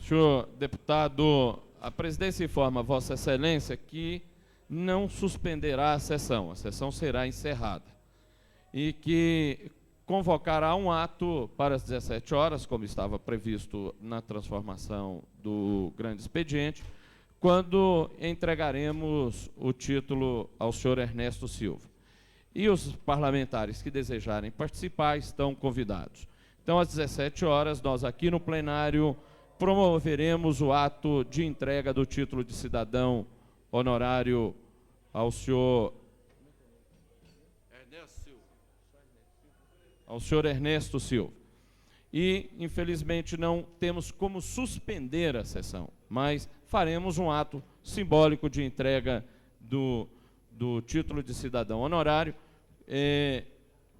Senhor deputado, a presidência informa a Vossa Excelência que não suspenderá a sessão será encerrada, e que convocará um ato para as 17 horas, como estava previsto na transformação do grande expediente, quando entregaremos o título ao senhor Ernesto Silva. E os parlamentares que desejarem participar estão convidados. Então, às 17 horas, nós aqui no plenário promoveremos o ato de entrega do título de cidadão honorário ao senhor Ernesto Silva. E, infelizmente, não temos como suspender a sessão, mas faremos um ato simbólico de entrega do título de cidadão honorário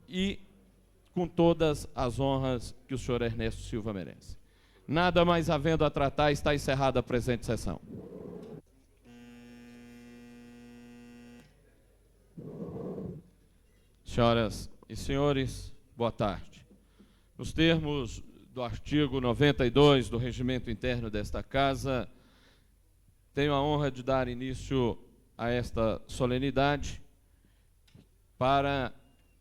e com todas as honras que o senhor Ernesto Silva merece. Nada mais havendo a tratar, está encerrada a presente sessão. Senhoras e senhores, boa tarde. Nos termos do artigo 92 do Regimento Interno desta Casa, tenho a honra de dar início a esta solenidade para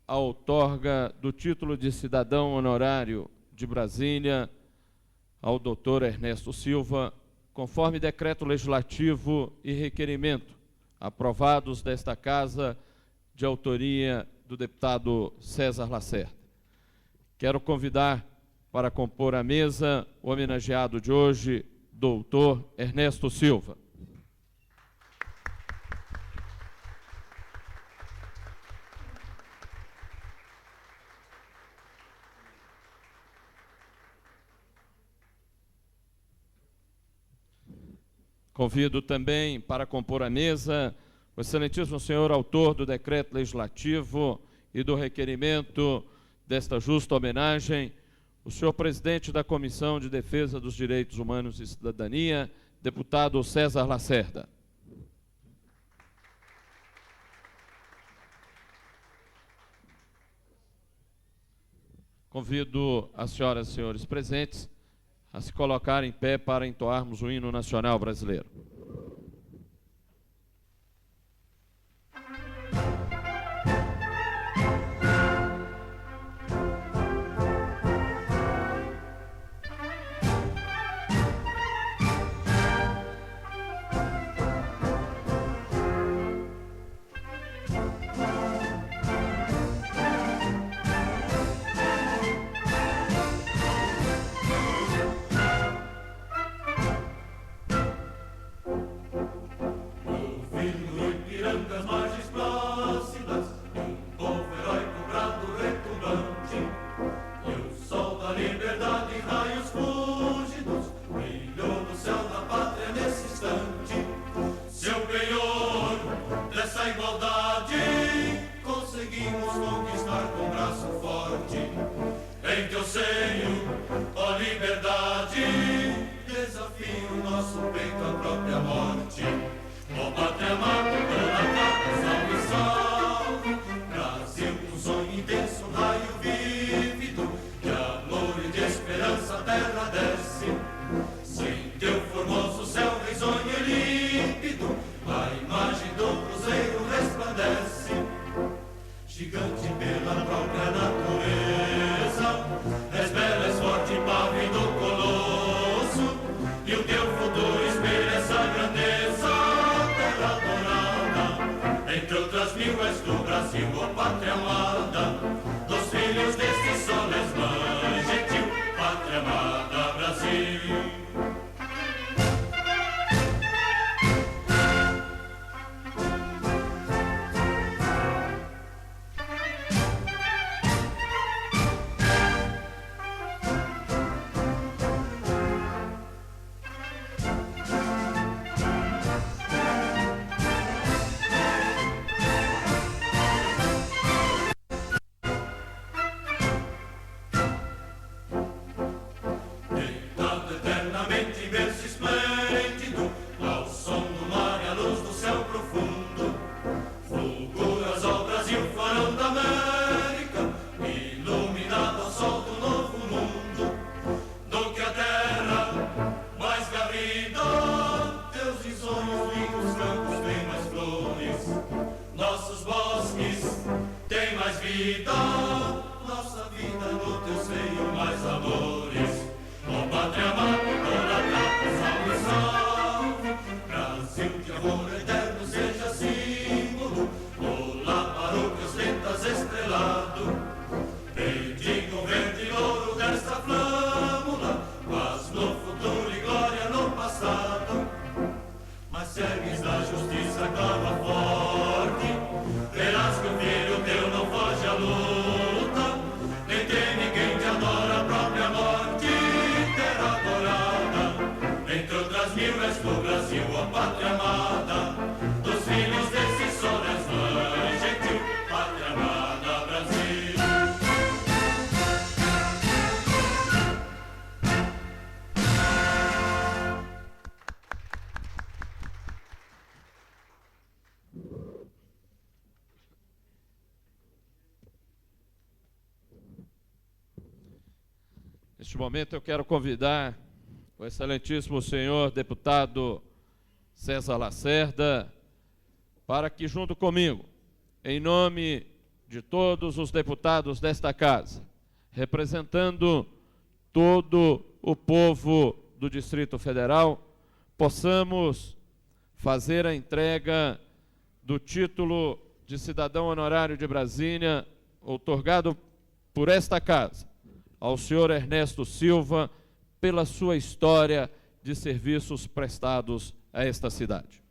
a outorga do título de cidadão honorário de Brasília ao doutor Ernesto Silva, conforme decreto legislativo e requerimento aprovados desta Casa de autoria do deputado César Lacerda. Quero convidar para compor a mesa o homenageado de hoje, doutor Ernesto Silva. Convido também para compor a mesa o excelentíssimo senhor autor do decreto legislativo e do requerimento desta justa homenagem, o senhor presidente da Comissão de Defesa dos Direitos Humanos e Cidadania, deputado César Lacerda. Convido as senhoras e senhores presentes a se colocar em pé para entoarmos o hino nacional brasileiro. Neste momento eu quero convidar o excelentíssimo senhor deputado César Lacerda para que, junto comigo, em nome de todos os deputados desta casa, representando todo o povo do Distrito Federal, possamos fazer a entrega do título de cidadão honorário de Brasília, outorgado por esta casa, ao senhor Ernesto Silva, pela sua história de serviços prestados a esta cidade.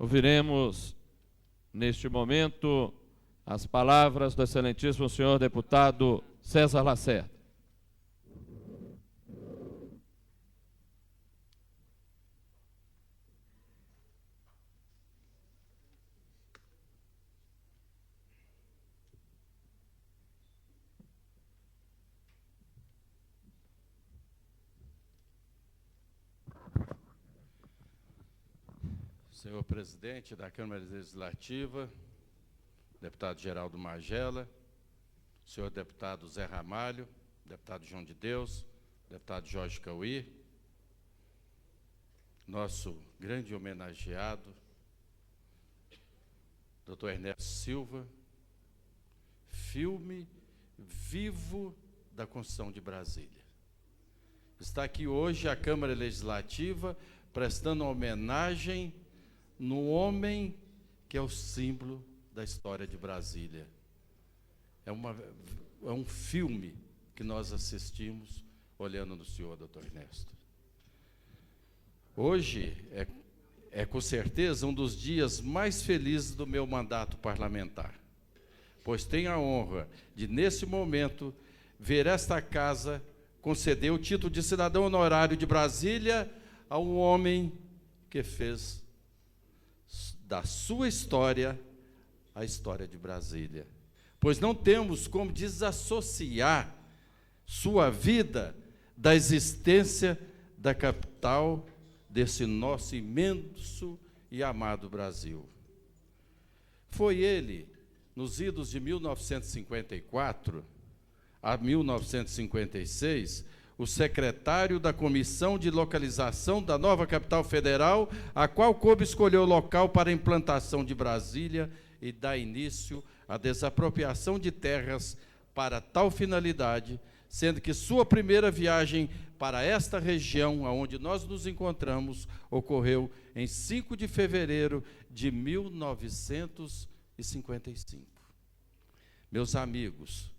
Ouviremos, neste momento, as palavras do excelentíssimo senhor deputado César Lacerda. Senhor presidente da Câmara Legislativa, deputado Geraldo Magela, senhor deputado Zé Ramalho, deputado João de Deus, deputado Jorge Cauí, nosso grande homenageado, doutor Ernesto Silva, filme vivo da Constituição de Brasília. Está aqui hoje a Câmara Legislativa prestando homenagem no homem que é o símbolo da história de Brasília. É um filme que nós assistimos olhando no senhor, doutor Ernesto. Hoje é com certeza um dos dias mais felizes do meu mandato parlamentar, pois tenho a honra de, nesse momento, ver esta casa conceder o título de cidadão honorário de Brasília a um homem que fez da sua história a história de Brasília, pois não temos como desassociar sua vida da existência da capital desse nosso imenso e amado Brasil. Foi ele, nos idos de 1954 a 1956, o secretário da Comissão de Localização da nova capital federal, a qual coube escolher o local para a implantação de Brasília e dar início à desapropriação de terras para tal finalidade, sendo que sua primeira viagem para esta região, onde nós nos encontramos, ocorreu em 5 de fevereiro de 1955. Meus amigos,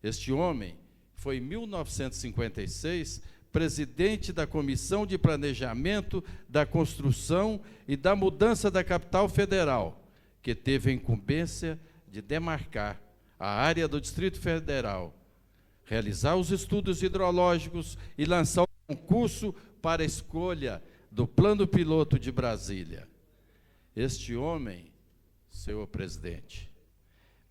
este homem foi, em 1956, presidente da Comissão de Planejamento da Construção e da Mudança da Capital Federal, que teve a incumbência de demarcar a área do Distrito Federal, realizar os estudos hidrológicos e lançar o concurso para a escolha do plano piloto de Brasília. Este homem, senhor presidente,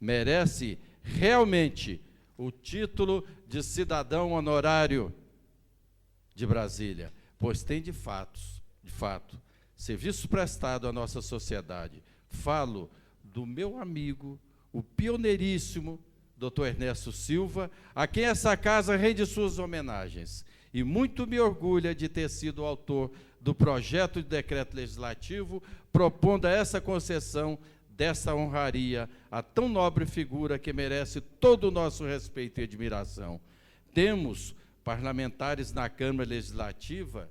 merece realmente o título de cidadão honorário de Brasília, pois tem de fato, serviço prestado à nossa sociedade. Falo do meu amigo, o pioneiríssimo Dr. Ernesto Silva, a quem essa casa rende suas homenagens. E muito me orgulha de ter sido o autor do projeto de decreto legislativo propondo a essa concessão dessa honraria a tão nobre figura que merece todo o nosso respeito e admiração. Temos parlamentares na Câmara Legislativa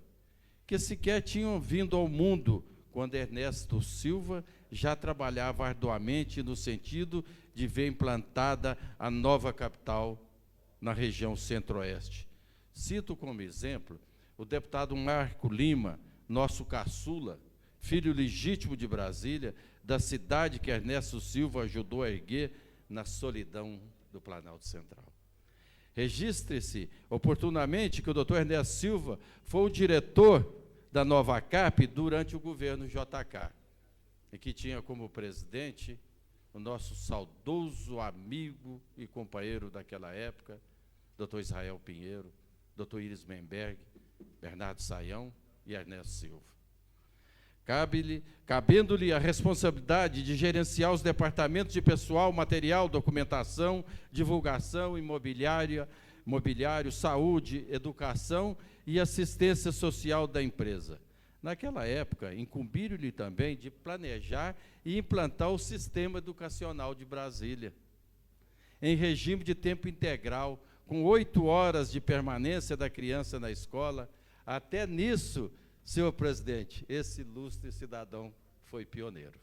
que sequer tinham vindo ao mundo quando Ernesto Silva já trabalhava arduamente no sentido de ver implantada a nova capital na região centro-oeste. Cito como exemplo o deputado Marco Lima, nosso caçula, filho legítimo de Brasília, da cidade que Ernesto Silva ajudou a erguer na solidão do Planalto Central. Registre-se oportunamente que o doutor Ernesto Silva foi o diretor da Nova CAP durante o governo JK, e que tinha como presidente o nosso saudoso amigo e companheiro daquela época, doutor Israel Pinheiro, doutor Iris Memberg, Bernardo Saião e Ernesto Silva. Cabendo-lhe a responsabilidade de gerenciar os departamentos de pessoal, material, documentação, divulgação, imobiliário, saúde, educação e assistência social da empresa. Naquela época, incumbiram-lhe também de planejar e implantar o sistema educacional de Brasília, em regime de tempo integral, com 8 horas de permanência da criança na escola. Até nisso, senhor presidente, esse ilustre cidadão foi pioneiro.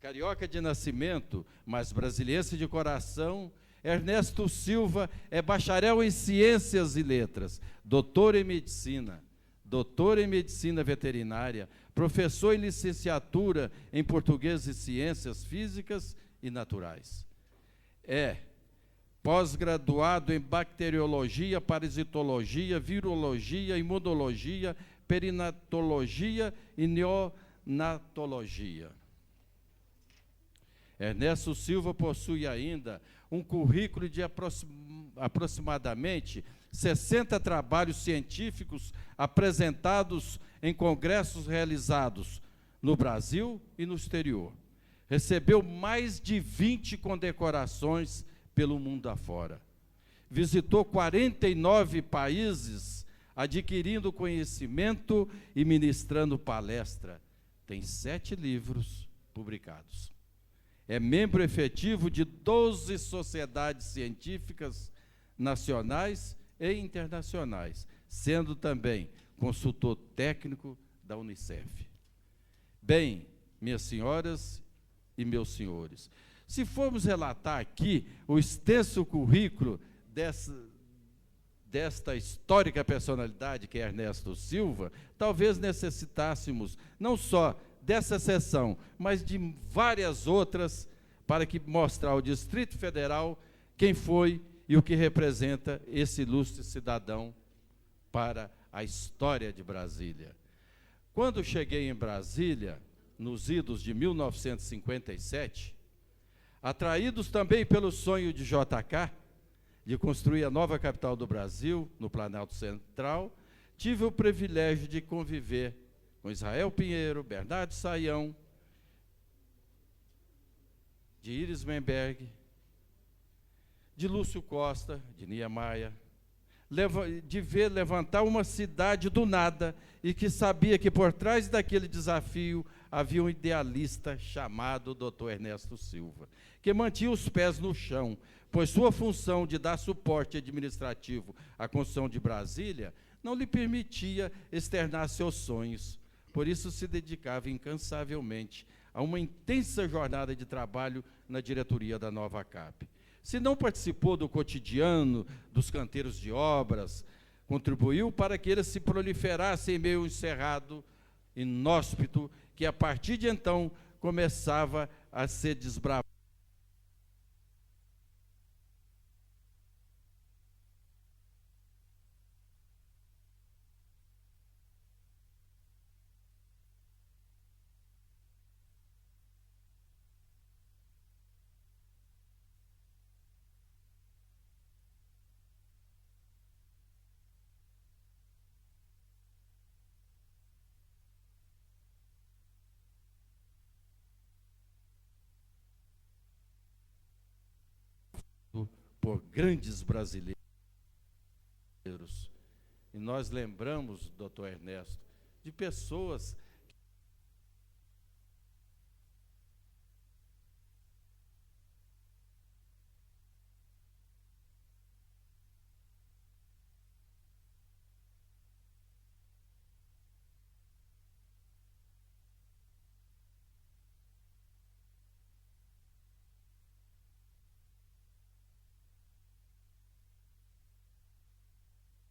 Carioca de nascimento, mas brasiliense de coração, Ernesto Silva é bacharel em Ciências e Letras, doutor em Medicina Veterinária, professor em licenciatura em Português e Ciências Físicas e Naturais. É pós-graduado em Bacteriologia, Parasitologia, Virologia, Imunologia, Perinatologia e Neonatologia. Ernesto Silva possui ainda um currículo de aproximadamente 60 trabalhos científicos apresentados em congressos realizados no Brasil e no exterior. Recebeu mais de 20 condecorações pelo mundo afora. Visitou 49 países, adquirindo conhecimento e ministrando palestra. Tem 7 livros publicados. É membro efetivo de 12 sociedades científicas nacionais e internacionais, sendo também consultor técnico da Unicef. Bem, minhas senhoras e meus senhores, se formos relatar aqui o extenso currículo desta histórica personalidade que é Ernesto Silva, talvez necessitássemos não só dessa sessão, mas de várias outras, para que mostrar ao Distrito Federal quem foi e o que representa esse ilustre cidadão para a história de Brasília. Quando cheguei em Brasília, nos idos de 1957, atraídos também pelo sonho de JK, de construir a nova capital do Brasil, no Planalto Central, tive o privilégio de conviver com Israel Pinheiro, Bernardo Saião, de Iris Memberg, de Lúcio Costa, de Niemeyer, de ver levantar uma cidade do nada e que sabia que por trás daquele desafio havia um idealista chamado Dr. Ernesto Silva, que mantinha os pés no chão, pois sua função de dar suporte administrativo à construção de Brasília não lhe permitia externar seus sonhos. Por isso se dedicava incansavelmente a uma intensa jornada de trabalho na diretoria da Nova CAP. Se não participou do cotidiano, dos canteiros de obras, contribuiu para que ele se proliferasse em meio encerrado, inóspito, que a partir de então começava a ser desbravado. por grandes brasileiros. E nós lembramos, doutor Ernesto, de pessoas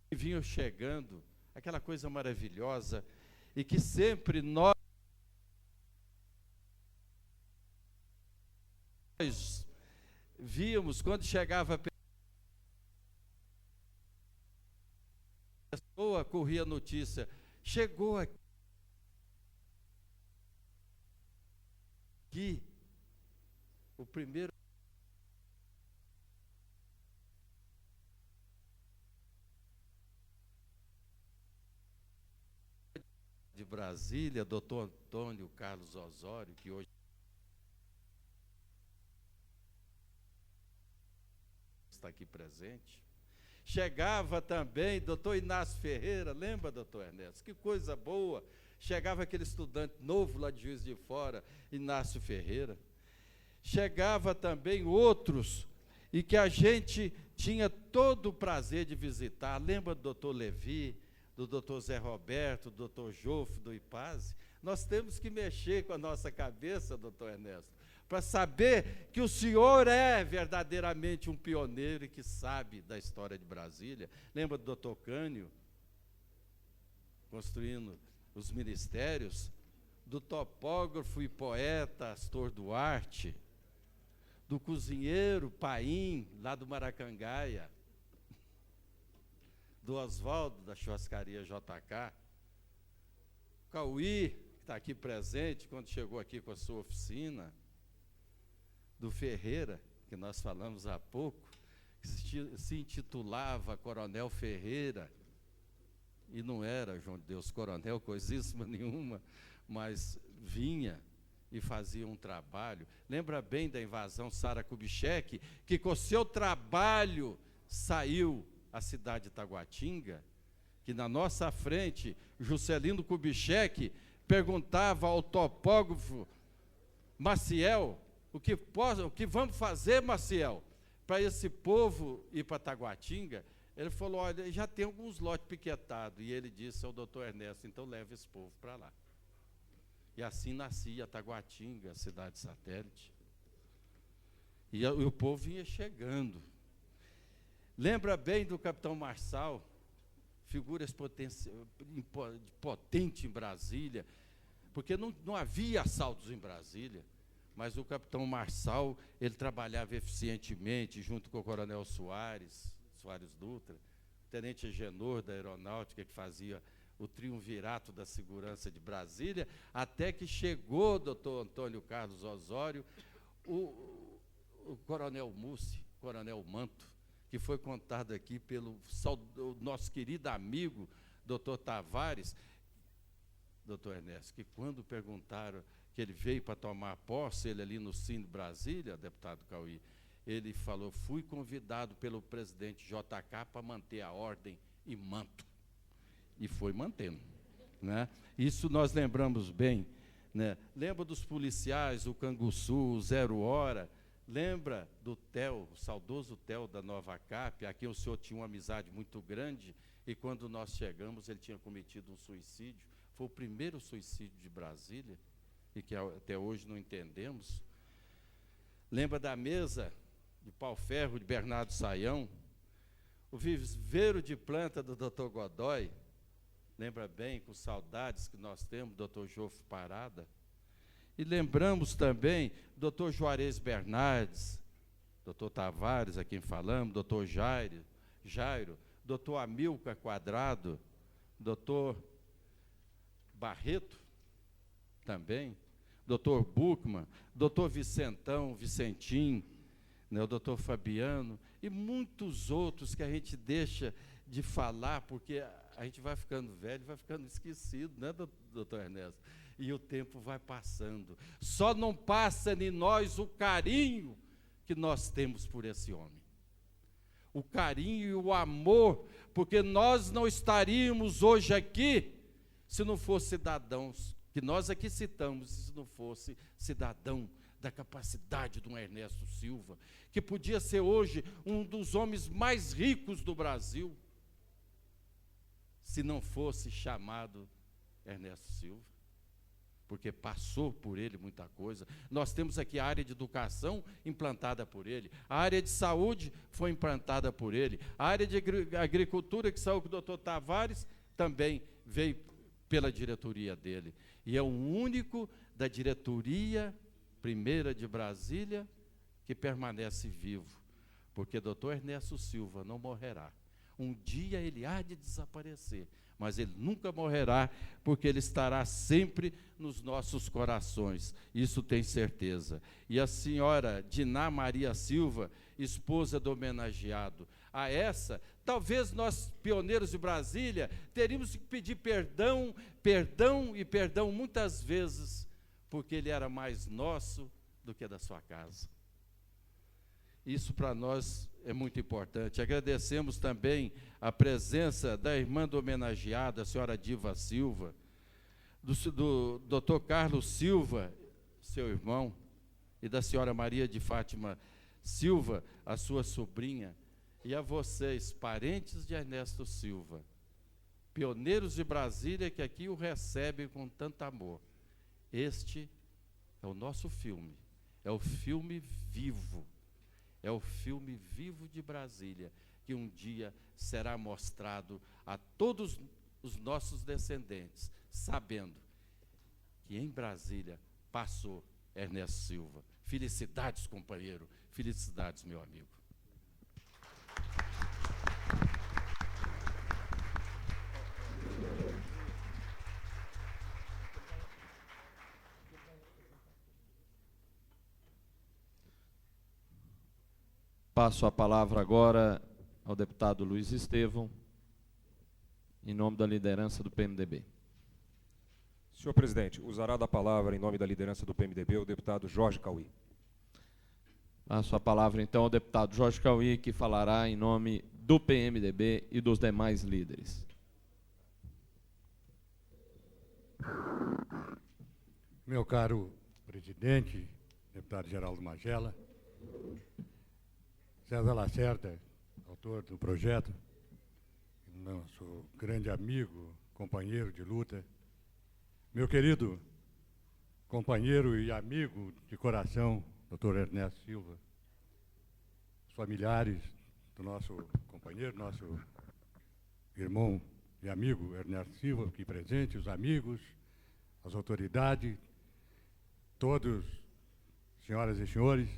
que vinham chegando, aquela coisa maravilhosa, e que sempre nós víamos quando chegava a pessoa, corria a notícia, chegou aqui o primeiro de Brasília, doutor Antônio Carlos Osório, que hoje está aqui presente. Chegava também doutor Inácio Ferreira, lembra, doutor Ernesto? Que coisa boa! Chegava aquele estudante novo lá de Juiz de Fora, Inácio Ferreira. Chegava também outros, e que a gente tinha todo o prazer de visitar. Lembra do doutor Levi, do doutor Zé Roberto, do doutor Jofre, do Ipaz? Nós temos que mexer com a nossa cabeça, doutor Ernesto, para saber que o senhor é verdadeiramente um pioneiro e que sabe da história de Brasília. Lembra do doutor Cânio, construindo os ministérios? Do topógrafo e poeta Astor Duarte, do cozinheiro Paim, lá do Maracangaia, do Oswaldo, da churrascaria JK, Cauí, que está aqui presente, quando chegou aqui com a sua oficina, do Ferreira, que nós falamos há pouco, que se intitulava Coronel Ferreira, e não era, João de Deus, coronel, coisíssima nenhuma, mas vinha e fazia um trabalho. Lembra bem da invasão Sara Kubitschek, que com seu trabalho saiu a cidade de Taguatinga, que na nossa frente, Juscelino Kubitschek perguntava ao topógrafo Maciel: o que vamos fazer, Maciel, para esse povo ir para Taguatinga? Ele falou: olha, já tem alguns lotes piquetados. E ele disse ao doutor Ernesto: então leva esse povo para lá. E assim nascia Taguatinga, a cidade satélite. E o povo vinha chegando. Lembra bem do capitão Marçal, figura potente em Brasília, porque não havia assaltos em Brasília, mas o capitão Marçal, ele trabalhava eficientemente, junto com o coronel Soares Dutra, o tenente Agenor da Aeronáutica, que fazia o triunvirato da segurança de Brasília, até que chegou o doutor Antônio Carlos Osório, o coronel Mussi, coronel Manto, que foi contado aqui pelo nosso querido amigo, doutor Tavares, doutor Ernesto, que quando perguntaram que ele veio para tomar posse, ele ali no Cine Brasília, deputado Cauí, ele falou: fui convidado pelo presidente JK para manter a ordem e manto. E foi mantendo, né? Isso nós lembramos bem, né? Lembra dos policiais, o Canguçu, o Zero Hora? Lembra do Theo, o saudoso Theo da Nova Cap, a quem o senhor tinha uma amizade muito grande, e quando nós chegamos ele tinha cometido um suicídio. Foi o primeiro suicídio de Brasília, e que até hoje não entendemos. Lembra da mesa de pau-ferro de Bernardo Saião? O viveiro de planta do doutor Godoy? Lembra bem, com saudades que nós temos, doutor Jofre Parada? E lembramos também doutor Juarez Bernardes, doutor Tavares, a quem falamos, doutor Jairo, doutor Amilcar Quadrado, doutor Barreto também, doutor Buchmann, doutor Vicentim, né, o doutor Fabiano, e muitos outros que a gente deixa de falar, porque a gente vai ficando velho, vai ficando esquecido, né, doutor Ernesto? E o tempo vai passando. Só não passa em nós o carinho que nós temos por esse homem. o carinho e o amor, porque nós não estaríamos hoje aqui se não fosse cidadãos, que nós aqui citamos, se não fosse cidadão da capacidade de um Ernesto Silva, que podia ser hoje um dos homens mais ricos do Brasil, se não fosse chamado Ernesto Silva, porque passou por ele muita coisa. Nós temos aqui a área de educação implantada por ele, a área de saúde foi implantada por ele, a área de agricultura, que saiu com o doutor Tavares, também veio pela diretoria dele. E é o único da diretoria primeira de Brasília que permanece vivo, porque doutor Ernesto Silva não morrerá. Um dia ele há de desaparecer, mas ele nunca morrerá, porque ele estará sempre nos nossos corações, isso tem certeza. E a senhora Diná Maria Silva, esposa do homenageado, a essa, talvez nós, pioneiros de Brasília, teríamos que pedir perdão, perdão e perdão muitas vezes, porque ele era mais nosso do que da sua casa. Isso para nós é muito importante. Agradecemos também a presença da irmã do homenageado, a senhora Diva Silva, do doutor Carlos Silva, seu irmão, e da senhora Maria de Fátima Silva, a sua sobrinha, e a vocês, parentes de Ernesto Silva, pioneiros de Brasília, que aqui o recebem com tanto amor. Este é o nosso filme, é o filme vivo, é o filme vivo de Brasília, que um dia será mostrado a todos os nossos descendentes, sabendo que em Brasília passou Ernesto Silva. Felicidades, companheiro, felicidades, meu amigo. Passo a palavra agora ao deputado Luiz Estevão, em nome da liderança do PMDB. Senhor presidente, usará da palavra em nome da liderança do PMDB o deputado Jorge Cauí. Passo a palavra então ao deputado Jorge Cauí, que falará em nome do PMDB e dos demais líderes. Meu caro presidente, deputado Geraldo Magela, César Lacerda, autor do projeto, nosso grande amigo, companheiro de luta, meu querido companheiro e amigo de coração, doutor Ernesto Silva, os familiares do nosso companheiro, nosso irmão e amigo Ernesto Silva, aqui presente, os amigos, as autoridades, todos, senhoras e senhores.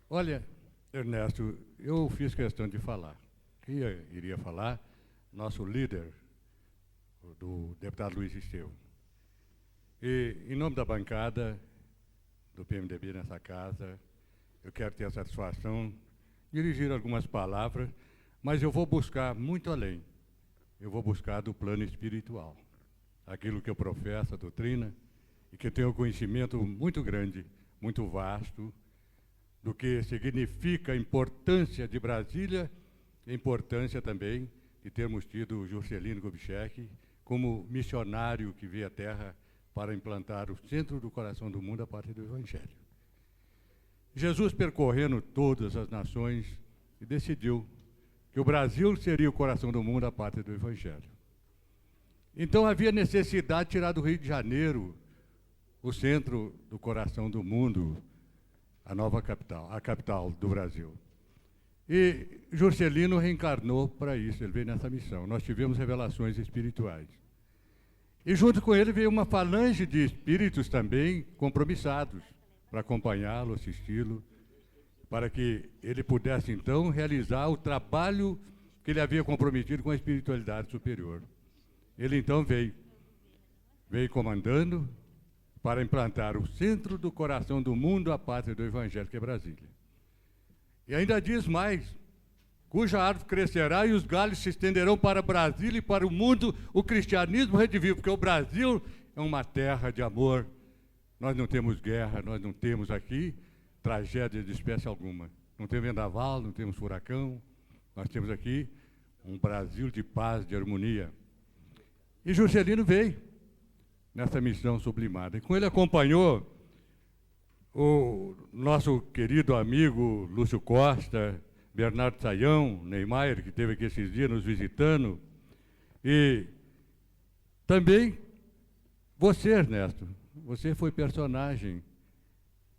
Olha, Ernesto, eu fiz questão de falar. Quem iria falar? Nosso líder, do deputado Luiz Estevão. E, em nome da bancada do PMDB nessa casa, eu quero ter a satisfação de dirigir algumas palavras, mas eu vou buscar muito além. Eu vou buscar do plano espiritual. Aquilo que eu professo, a doutrina, e que eu tenho um conhecimento muito grande, muito vasto, do que significa a importância de Brasília, e a importância também de termos tido Juscelino Kubitschek como missionário que veio à Terra para implantar o centro do coração do mundo a partir do Evangelho. Jesus, percorrendo todas as nações, decidiu que o Brasil seria o coração do mundo a partir do Evangelho. Então havia necessidade de tirar do Rio de Janeiro o centro do coração do mundo, a nova capital, a capital do Brasil. E Juscelino reencarnou para isso, ele veio nessa missão. Nós tivemos revelações espirituais. E junto com ele veio uma falange de espíritos também compromissados para acompanhá-lo, assisti-lo, para que ele pudesse então realizar o trabalho que ele havia comprometido com a espiritualidade superior. Ele então veio comandando para implantar o centro do coração do mundo, a pátria do Evangelho, que é Brasília. E ainda diz mais, cuja árvore crescerá e os galhos se estenderão para Brasília e para o mundo, o cristianismo redivivo, porque o Brasil é uma terra de amor. Nós não temos guerra, nós não temos aqui tragédia de espécie alguma. Não temos vendaval, não temos furacão, Nós temos aqui um Brasil de paz, de harmonia. E Juscelino veio nessa missão sublimada. E com ele acompanhou o nosso querido amigo Lúcio Costa, Bernardo Sayão, Neymar, que esteve aqui esses dias nos visitando, e também você, Ernesto, você foi personagem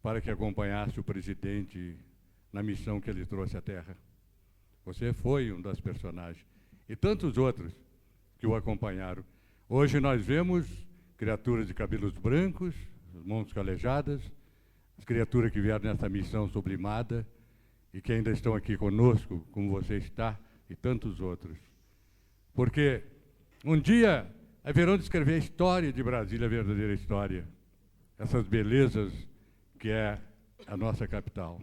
para que acompanhasse o presidente na missão que ele trouxe à Terra. Você foi um das personagens. E tantos outros que o acompanharam. Hoje nós vemos criaturas de cabelos brancos, mãos calejadas, as criaturas que vieram nessa missão sublimada e que ainda estão aqui conosco, como você está, e tantos outros. Porque um dia haverão de escrever a história de Brasília, a verdadeira história. Essas belezas que é a nossa capital.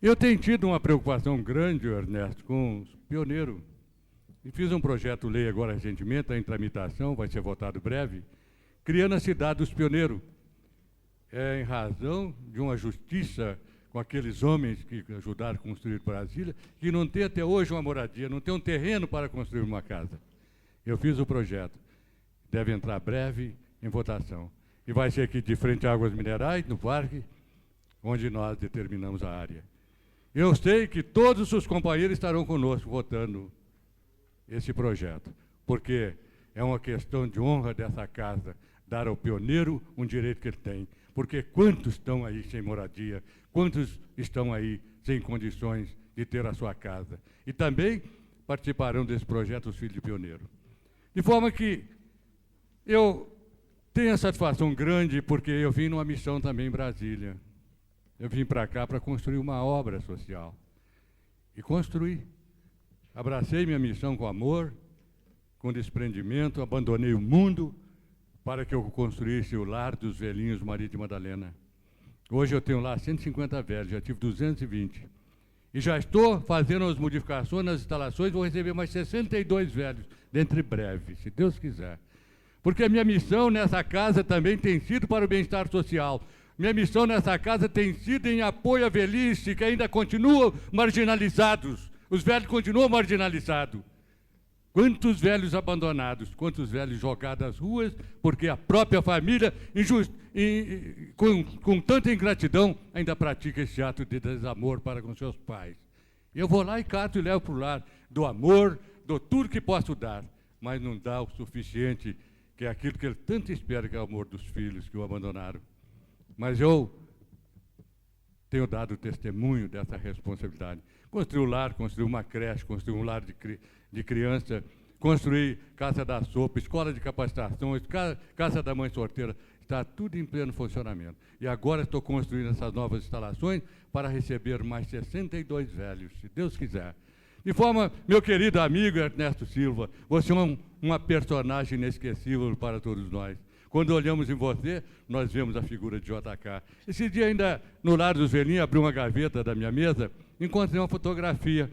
Eu tenho tido uma preocupação grande, Ernesto, com os pioneiros. E fiz um projeto-lei agora recentemente, está em tramitação, vai ser votado breve, criando a cidade dos pioneiros. É em razão de uma justiça com aqueles homens que ajudaram a construir Brasília, que não tem até hoje uma moradia, não tem um terreno para construir uma casa. Eu fiz o projeto, deve entrar breve em votação. E vai ser aqui de frente a Águas Minerais, no parque, onde nós determinamos a área. Eu sei que todos os companheiros estarão conosco votando esse projeto, porque é uma questão de honra dessa casa, dar ao pioneiro um direito que ele tem. Porque quantos estão aí sem moradia, quantos estão aí sem condições de ter a sua casa. E também participarão desse projeto os filhos de pioneiro. De forma que eu tenho a satisfação grande, porque eu vim numa missão também em Brasília. Eu vim para cá para construir uma obra social. E construí. Abracei minha missão com amor, com desprendimento, abandonei o mundo para que eu construísse o lar dos velhinhos Maria de Madalena. Hoje eu tenho lá 150 velhos, já tive 220. E já estou fazendo as modificações nas instalações, vou receber mais 62 velhos, dentro de breve, se Deus quiser. Porque a minha missão nessa casa também tem sido para o bem-estar social. Minha missão nessa casa tem sido em apoio à velhice, que ainda continuam marginalizados. Os velhos continuam marginalizados. Quantos velhos abandonados, quantos velhos jogados às ruas, porque a própria família, com tanta ingratidão, ainda pratica esse ato de desamor para com seus pais. Eu vou lá e cato e levo para o lar, do amor, dou tudo que posso dar, mas não dá o suficiente, que é aquilo que ele tanto espera, que é o amor dos filhos que o abandonaram. Mas eu tenho dado testemunho dessa responsabilidade. Construí um lar, construí uma creche, construí um lar de criança, construí casa da sopa, escola de capacitação, casa da mãe sorteira, está tudo em pleno funcionamento. E agora estou construindo essas novas instalações para receber mais 62 velhos, se Deus quiser. De forma, meu querido amigo Ernesto Silva, você é uma personagem inesquecível para todos nós. Quando olhamos em você, nós vemos a figura de JK. Esse dia ainda, no Lar dos Velhinhos, abri uma gaveta da minha mesa, encontrei uma fotografia.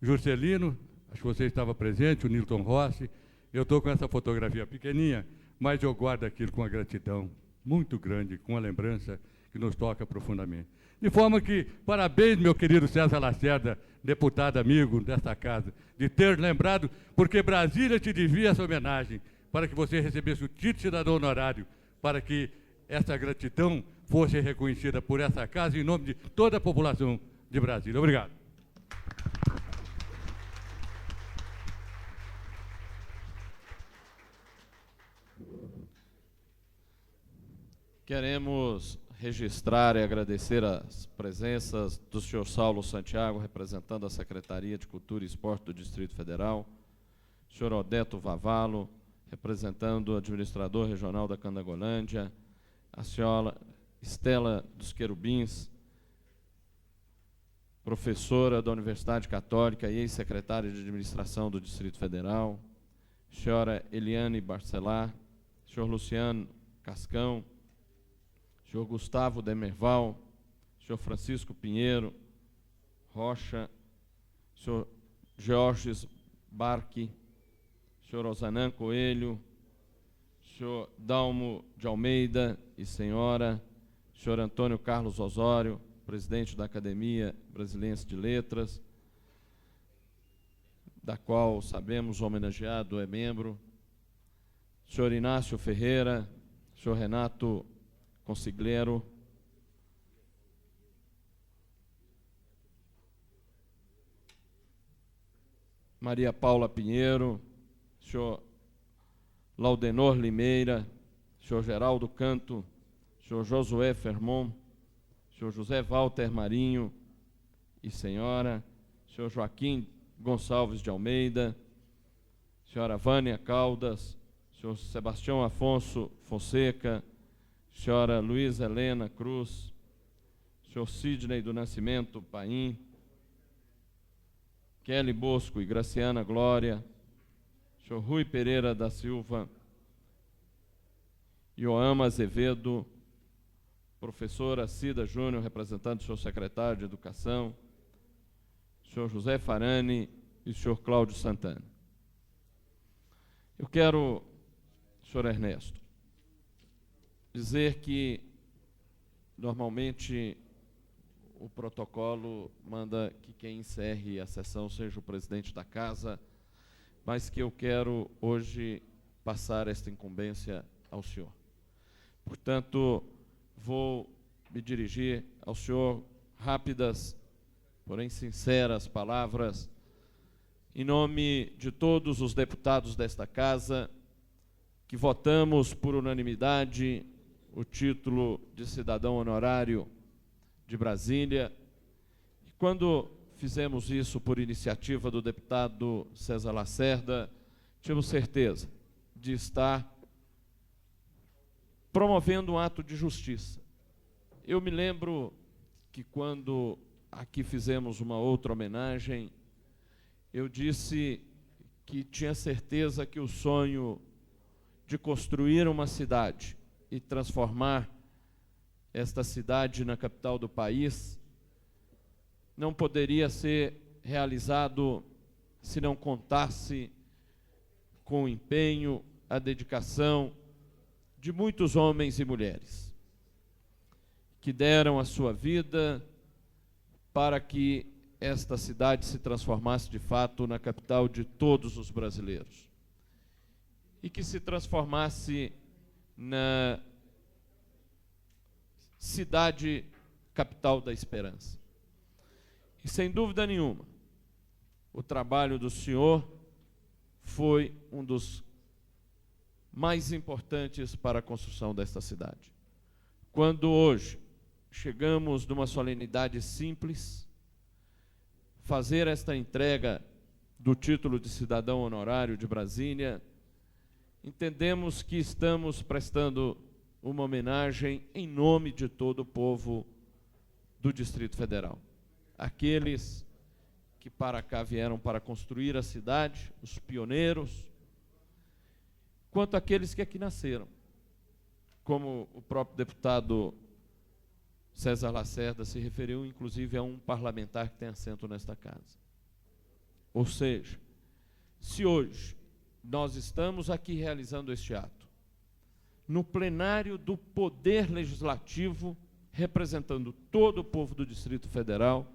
Juscelino, acho que você estava presente, o Nilton Rossi. Eu estou com essa fotografia pequenininha, mas eu guardo aquilo com uma gratidão muito grande, com uma lembrança que nos toca profundamente. De forma que, parabéns, meu querido César Lacerda, deputado amigo desta casa, de ter lembrado, porque Brasília te devia essa homenagem, para que você recebesse o título de cidadão honorário, para que essa gratidão fosse reconhecida por essa casa em nome de toda a população de Brasília. Obrigado. Queremos registrar e agradecer as presenças do senhor Saulo Santiago, representando a Secretaria de Cultura e Esporte do Distrito Federal, senhor Odeto Vavalo, representando o administrador regional da Candangolândia, a senhora Estela dos Querubins, professora da Universidade Católica e ex-secretária de Administração do Distrito Federal, senhora Eliane Barcelar, senhor Luciano Cascão, senhor Gustavo Demerval, senhor Francisco Pinheiro Rocha, senhor Georges Barque, senhor Osanã Coelho, senhor Dalmo de Almeida e senhora, senhor Antônio Carlos Osório, presidente da Academia Brasiliense de Letras, da qual sabemos o homenageado é membro, senhor Inácio Ferreira, senhor Renato Consigliero, Maria Paula Pinheiro, senhor Laudenor Limeira, senhor Geraldo Canto, senhor Josué Fermon, senhor José Walter Marinho e senhora, senhor Joaquim Gonçalves de Almeida, senhora Vânia Caldas, senhor Sebastião Afonso Fonseca, senhora Luísa Helena Cruz, senhor Sidney do Nascimento Paim, Kelly Bosco e Graciana Glória, senhor Rui Pereira da Silva, Ioama Azevedo, professora Cida Júnior, representante do senhor secretário de Educação, senhor José Farani e senhor Cláudio Santana. Eu quero, senhor Ernesto, dizer que normalmente o protocolo manda que quem encerre a sessão seja o presidente da casa, mas que eu quero hoje passar esta incumbência ao senhor. Portanto, vou me dirigir ao senhor rápidas, porém sinceras palavras, em nome de todos os deputados desta casa, que votamos por unanimidade o título de cidadão honorário de Brasília. E quando fizemos isso por iniciativa do deputado César Lacerda, tivemos certeza de estar promovendo um ato de justiça. Eu me lembro que quando aqui fizemos uma outra homenagem, eu disse que tinha certeza que o sonho de construir uma cidade e transformar esta cidade na capital do país não poderia ser realizado se não contasse com o empenho, a dedicação de muitos homens e mulheres que deram a sua vida para que esta cidade se transformasse de fato na capital de todos os brasileiros e que se transformasse na cidade capital da esperança. E sem dúvida nenhuma, o trabalho do senhor foi um dos mais importantes para a construção desta cidade. Quando hoje chegamos numa solenidade simples, fazer esta entrega do título de cidadão honorário de Brasília, entendemos que estamos prestando uma homenagem em nome de todo o povo do Distrito Federal. Aqueles que para cá vieram para construir a cidade, os pioneiros, quanto aqueles que aqui nasceram, como o próprio deputado César Lacerda se referiu, inclusive, a um parlamentar que tem assento nesta casa. Ou seja, se hoje nós estamos aqui realizando este ato, no plenário do Poder Legislativo, representando todo o povo do Distrito Federal,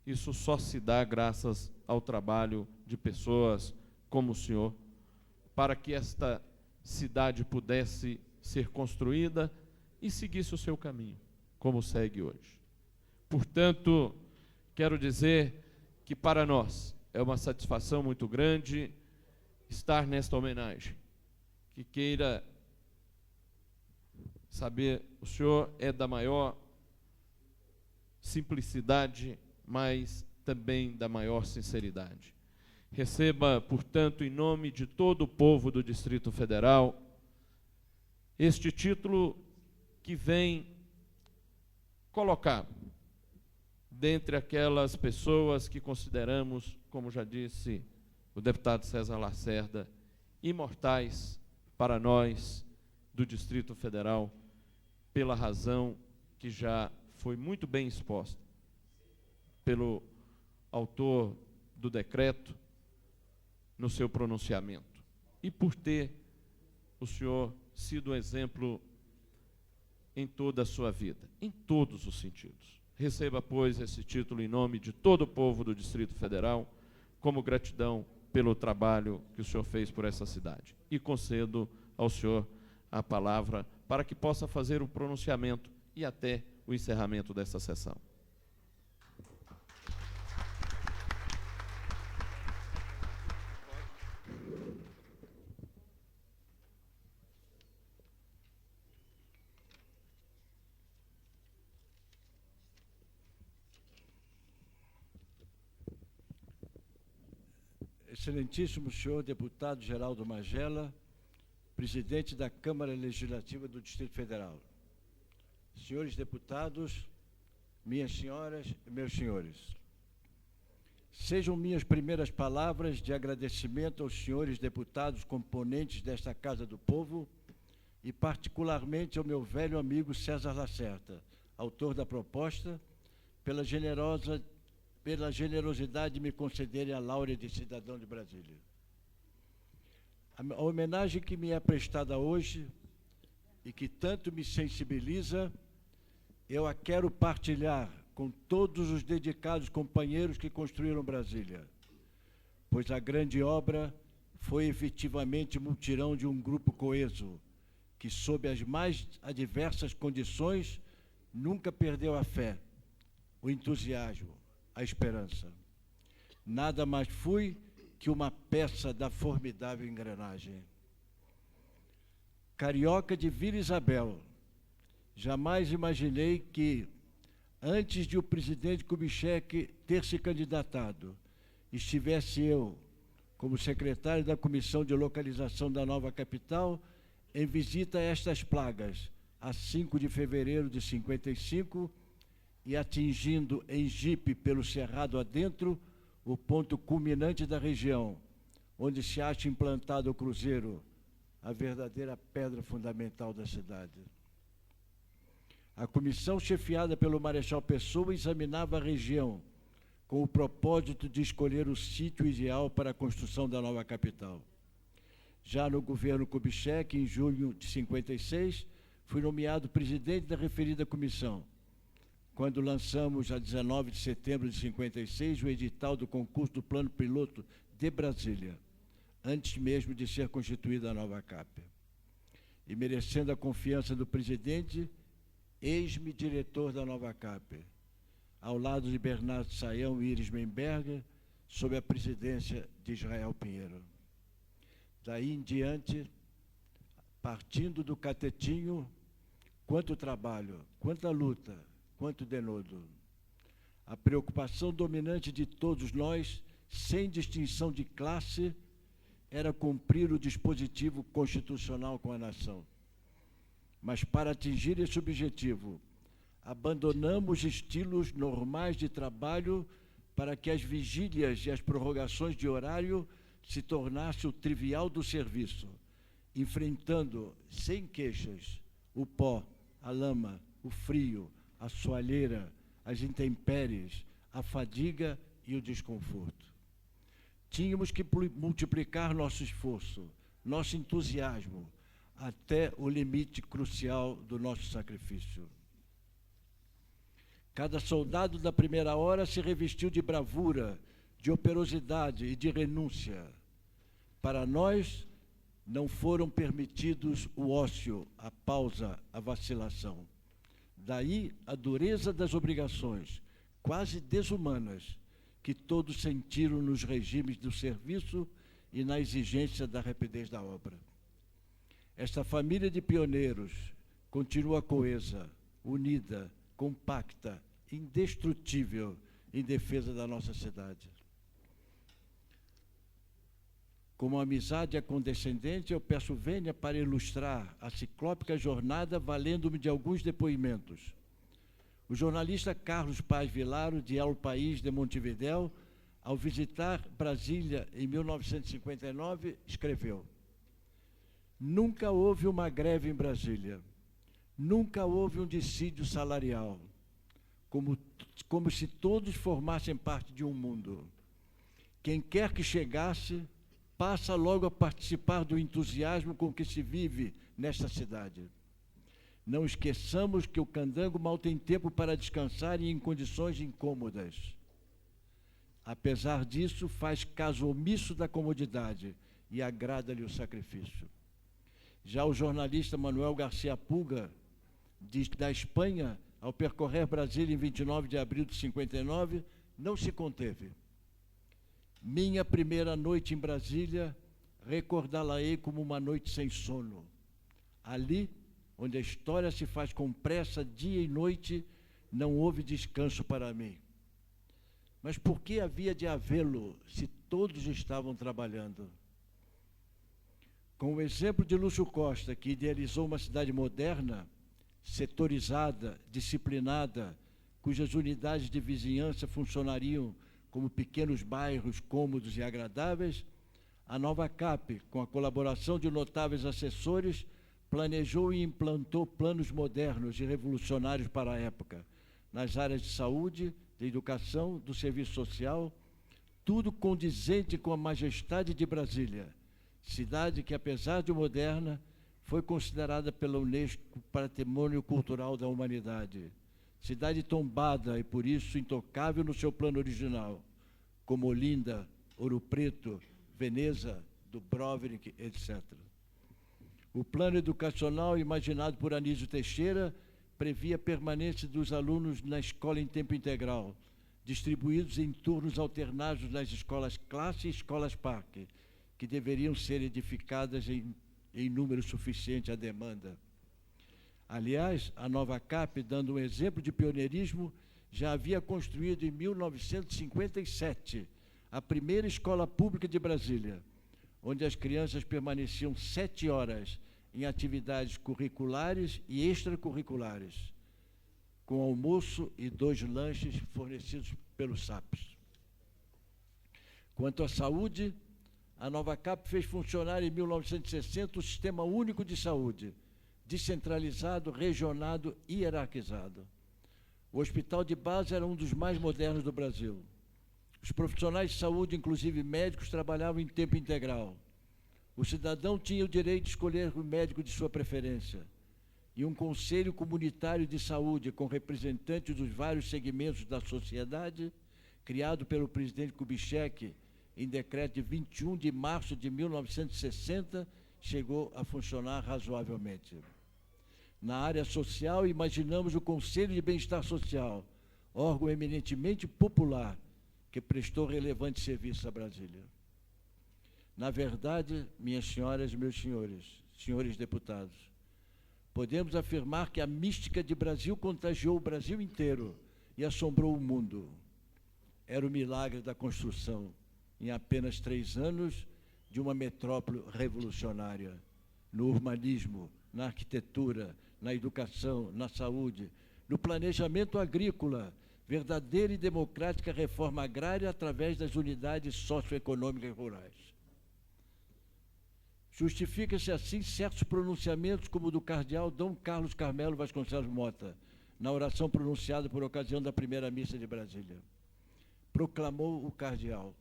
isso só se dá graças ao trabalho de pessoas como o senhor, para que esta cidade pudesse ser construída e seguisse o seu caminho, como segue hoje. Portanto, quero dizer que para nós é uma satisfação muito grande estar nesta homenagem, que queira saber, o senhor é da maior simplicidade, mas também da maior sinceridade. Receba, portanto, em nome de todo o povo do Distrito Federal, este título que vem colocar dentre aquelas pessoas que consideramos, como já disse o deputado César Lacerda, imortais para nós do Distrito Federal, pela razão que já foi muito bem exposta pelo autor do decreto no seu pronunciamento, e por ter o senhor sido um exemplo em toda a sua vida, em todos os sentidos. Receba, pois, esse título em nome de todo o povo do Distrito Federal, como gratidão pelo trabalho que o senhor fez por essa cidade. E concedo ao senhor a palavra para que possa fazer o pronunciamento e até o encerramento desta sessão. Excelentíssimo senhor deputado Geraldo Magela, presidente da Câmara Legislativa do Distrito Federal. Senhores deputados, minhas senhoras e meus senhores, sejam minhas primeiras palavras de agradecimento aos senhores deputados componentes desta Casa do Povo e particularmente ao meu velho amigo César Lacerda, autor da proposta, pela generosidade de me concederem a láurea de cidadão de Brasília. A homenagem que me é prestada hoje e que tanto me sensibiliza, eu a quero partilhar com todos os dedicados companheiros que construíram Brasília, pois a grande obra foi efetivamente mutirão de um grupo coeso, que, sob as mais adversas condições, nunca perdeu a fé, o entusiasmo, a esperança. Nada mais fui que uma peça da formidável engrenagem. Carioca de Vila Isabel, jamais imaginei que, antes de o presidente Kubitschek ter se candidatado, estivesse eu, como secretário da Comissão de Localização da nova capital, em visita a estas plagas, a 5 de fevereiro de 55, e atingindo em jipe pelo cerrado adentro o ponto culminante da região, onde se acha implantado o cruzeiro, a verdadeira pedra fundamental da cidade. A comissão chefiada pelo Marechal Pessoa examinava a região com o propósito de escolher o sítio ideal para a construção da nova capital. Já no governo Kubitschek, em julho de 56, fui nomeado presidente da referida comissão, quando lançamos, a 19 de setembro de 56, o edital do concurso do Plano Piloto de Brasília, antes mesmo de ser constituída a nova CAP. E, merecendo a confiança do presidente, eis-me diretor da nova CAP, ao lado de Bernardo Sayão e Iris Memberger, sob a presidência de Israel Pinheiro. Daí em diante, partindo do catetinho, quanto trabalho, quanta luta, quanto denodo. A preocupação dominante de todos nós, sem distinção de classe, era cumprir o dispositivo constitucional com a nação. Mas para atingir esse objetivo, abandonamos estilos normais de trabalho para que as vigílias e as prorrogações de horário se tornassem o trivial do serviço, enfrentando, sem queixas, o pó, a lama, o frio, a soalheira, as intempéries, a fadiga e o desconforto. Tínhamos que multiplicar nosso esforço, nosso entusiasmo, até o limite crucial do nosso sacrifício. Cada soldado da primeira hora se revestiu de bravura, de operosidade e de renúncia. Para nós, não foram permitidos o ócio, a pausa, a vacilação. Daí a dureza das obrigações, quase desumanas, que todos sentiram nos regimes do serviço e na exigência da rapidez da obra. Esta família de pioneiros continua coesa, unida, compacta, indestrutível em defesa da nossa cidade. Como amizade é condescendente, eu peço vênia para ilustrar a ciclópica jornada valendo-me de alguns depoimentos. O jornalista Carlos Paz Vilaro, de El País de Montevidéu, ao visitar Brasília em 1959, escreveu: nunca houve uma greve em Brasília, nunca houve um dissídio salarial, como se todos formassem parte de um mundo. Quem quer que chegasse, passa logo a participar do entusiasmo com que se vive nesta cidade. Não esqueçamos que o candango mal tem tempo para descansar e em condições incômodas. Apesar disso, faz caso omisso da comodidade e agrada-lhe o sacrifício. Já o jornalista Manuel Garcia Puga, da Espanha, ao percorrer Brasília em 29 de abril de 59, não se conteve. Minha primeira noite em Brasília, recordá-la-ei como uma noite sem sono. Ali, onde a história se faz com pressa dia e noite, não houve descanso para mim. Mas por que havia de havê-lo se todos estavam trabalhando? Com o exemplo de Lúcio Costa, que idealizou uma cidade moderna, setorizada, disciplinada, cujas unidades de vizinhança funcionariam como pequenos bairros cômodos e agradáveis, a Nova CAP, com a colaboração de notáveis assessores, planejou e implantou planos modernos e revolucionários para a época, nas áreas de saúde, de educação, do serviço social, tudo condizente com a majestade de Brasília, cidade que, apesar de moderna, foi considerada pela Unesco Patrimônio Cultural da Humanidade. Cidade tombada e, por isso, intocável no seu plano original, como Olinda, Ouro Preto, Veneza, Dubrovnik, etc. O plano educacional imaginado por Anísio Teixeira previa a permanência dos alunos na escola em tempo integral, distribuídos em turnos alternados nas escolas classe e escolas parque, que deveriam ser edificadas em número suficiente à demanda. Aliás, a Nova CAP, dando um exemplo de pioneirismo, já havia construído em 1957 a primeira escola pública de Brasília, onde as crianças permaneciam 7 horas em atividades curriculares e extracurriculares, com almoço e 2 lanches fornecidos pelos SAPs. Quanto à saúde, a Nova CAP fez funcionar em 1960 o Sistema Único de Saúde, descentralizado, regionado e hierarquizado. O hospital de base era um dos mais modernos do Brasil. Os profissionais de saúde, inclusive médicos, trabalhavam em tempo integral. O cidadão tinha o direito de escolher o médico de sua preferência. E um conselho comunitário de saúde com representantes dos vários segmentos da sociedade, criado pelo presidente Kubitschek em decreto de 21 de março de 1960, chegou a funcionar razoavelmente. Na área social, imaginamos o Conselho de Bem-Estar Social, órgão eminentemente popular, que prestou relevante serviço a Brasília. Na verdade, minhas senhoras e meus senhores, senhores deputados, podemos afirmar que a mística de Brasil contagiou o Brasil inteiro e assombrou o mundo. Era o milagre da construção, em apenas 3 anos, de uma metrópole revolucionária, no urbanismo, na arquitetura, na educação, na saúde, no planejamento agrícola, verdadeira e democrática reforma agrária através das unidades socioeconômicas rurais. Justifica-se assim certos pronunciamentos como o do cardeal Dom Carlos Carmelo Vasconcelos Mota, na oração pronunciada por ocasião da primeira missa de Brasília. Proclamou o cardeal: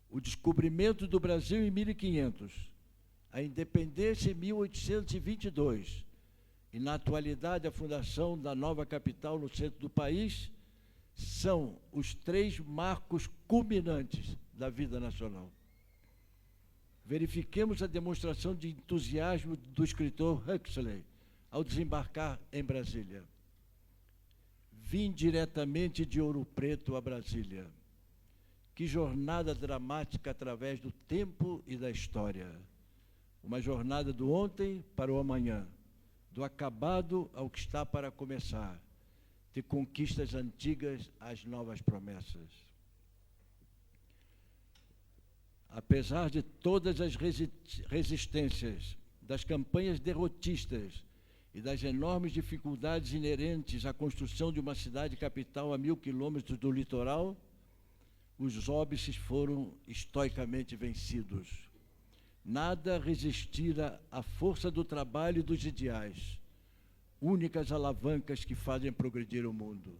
o descobrimento do Brasil em 1500, a independência em 1822 e, na atualidade, a fundação da nova capital no centro do país são os 3 marcos culminantes da vida nacional. Verifiquemos a demonstração de entusiasmo do escritor Huxley ao desembarcar em Brasília. Vim diretamente de Ouro Preto a Brasília. Que jornada dramática através do tempo e da história. Uma jornada do ontem para o amanhã, do acabado ao que está para começar, de conquistas antigas às novas promessas. Apesar de todas as resistências, das campanhas derrotistas e das enormes dificuldades inerentes à construção de uma cidade capital a 1000 quilômetros do litoral, os óbices foram estoicamente vencidos. Nada resistira à força do trabalho e dos ideais, únicas alavancas que fazem progredir o mundo.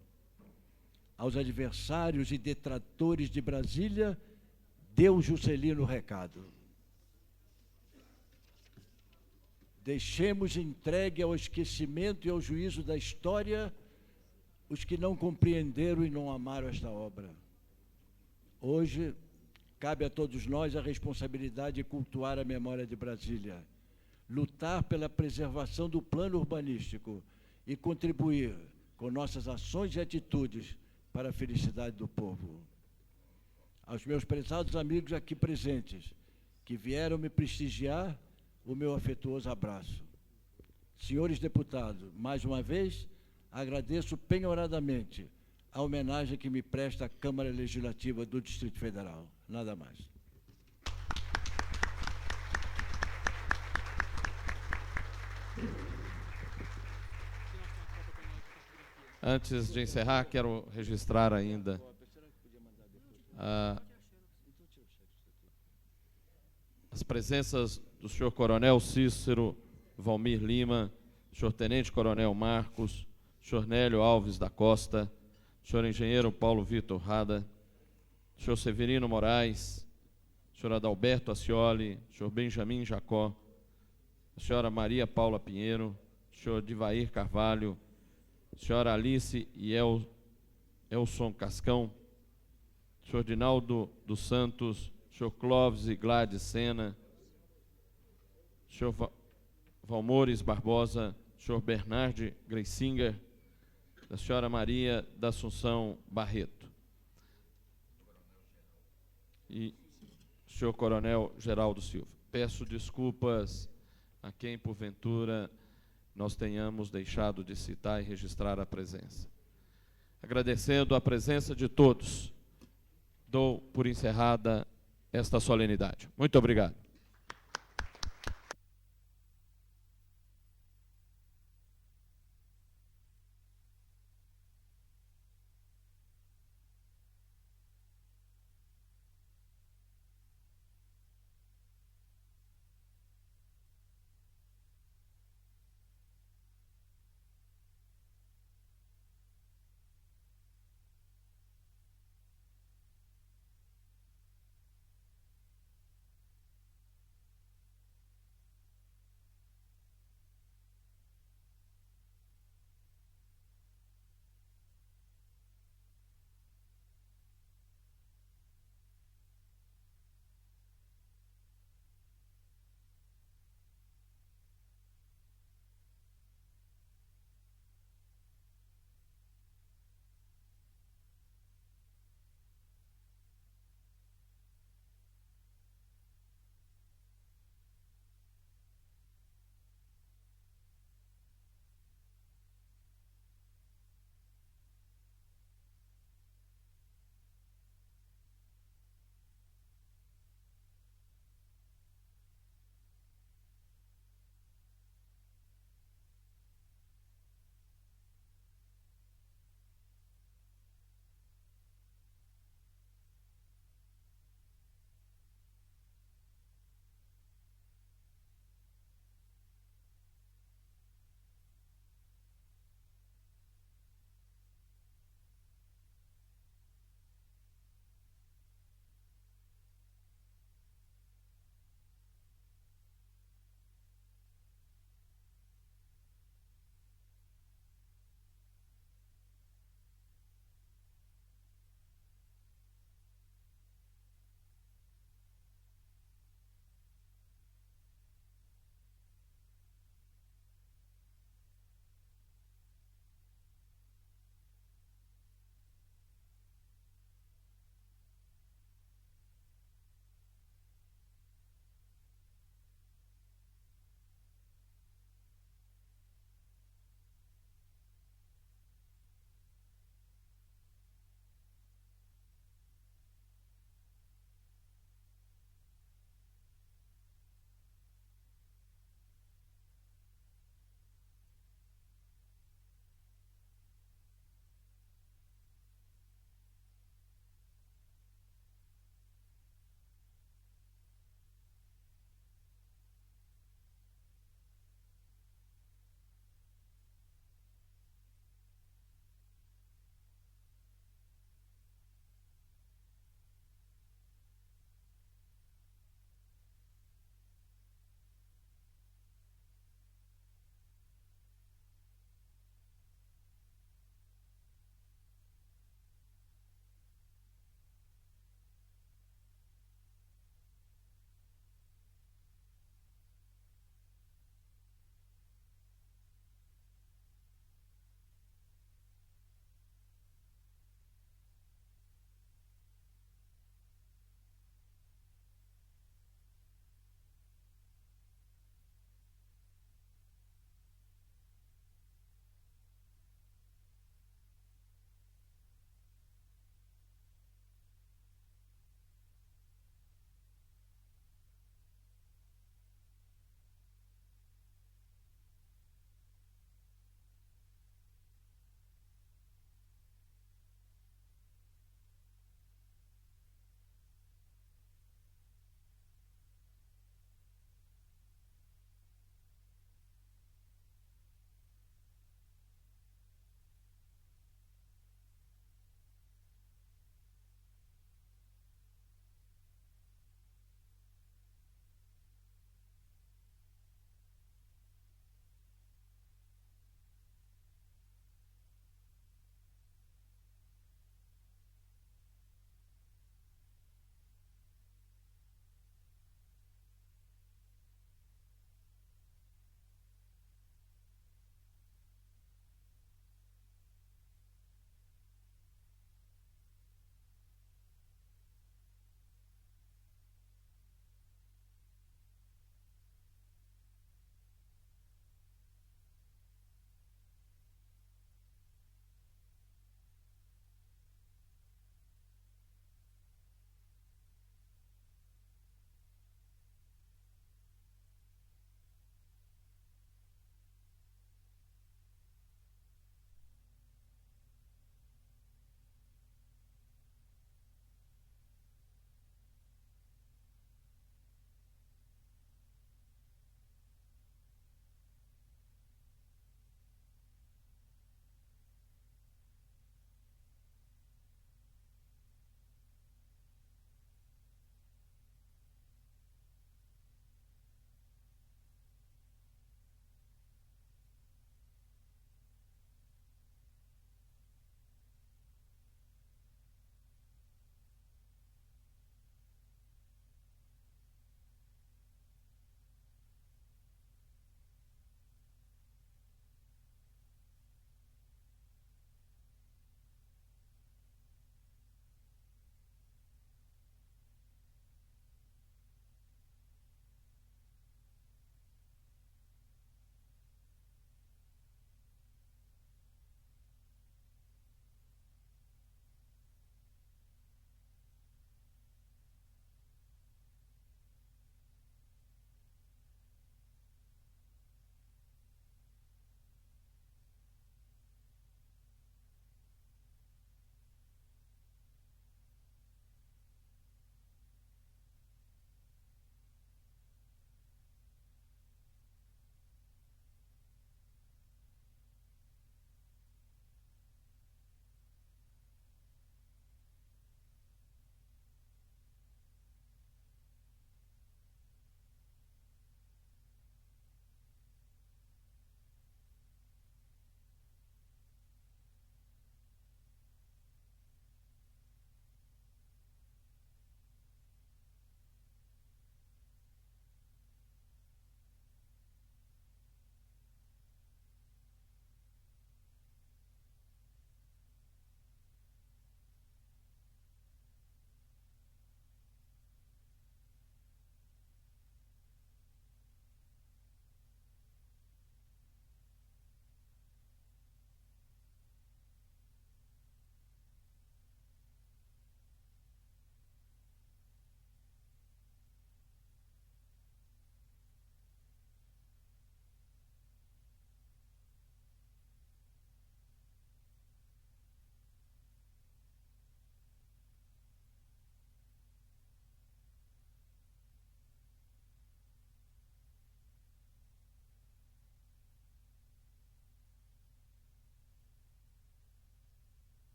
Aos adversários e detratores de Brasília, deu Juscelino o recado: deixemos entregue ao esquecimento e ao juízo da história os que não compreenderam e não amaram esta obra. Hoje, cabe a todos nós a responsabilidade de cultuar a memória de Brasília, lutar pela preservação do plano urbanístico e contribuir com nossas ações e atitudes para a felicidade do povo. Aos meus prezados amigos aqui presentes, que vieram me prestigiar, o meu afetuoso abraço. Senhores deputados, mais uma vez, agradeço penhoradamente a homenagem que me presta a Câmara Legislativa do Distrito Federal. Nada mais. Antes de encerrar, quero registrar ainda as presenças do senhor Coronel Cícero Valmir Lima, senhor Tenente Coronel Marcos, senhor Nélio Alves da Costa, senhor Engenheiro Paulo Vitor Rada, senhor Severino Moraes, senhor Adalberto Ascioli, senhor Benjamin Jacó, a senhora Maria Paula Pinheiro, senhor Divair Carvalho, senhora Alice e Elson Cascão, senhor Dinaldo dos Santos, senhor Clóvis e Gladys Sena, senhor Valmores Barbosa, senhor Bernardi Greisinger, a senhora Maria da Assunção Barreto e senhor Coronel Geraldo Silva. Peço desculpas a quem, porventura, nós tenhamos deixado de citar e registrar a presença. Agradecendo a presença de todos, dou por encerrada esta solenidade. Muito obrigado.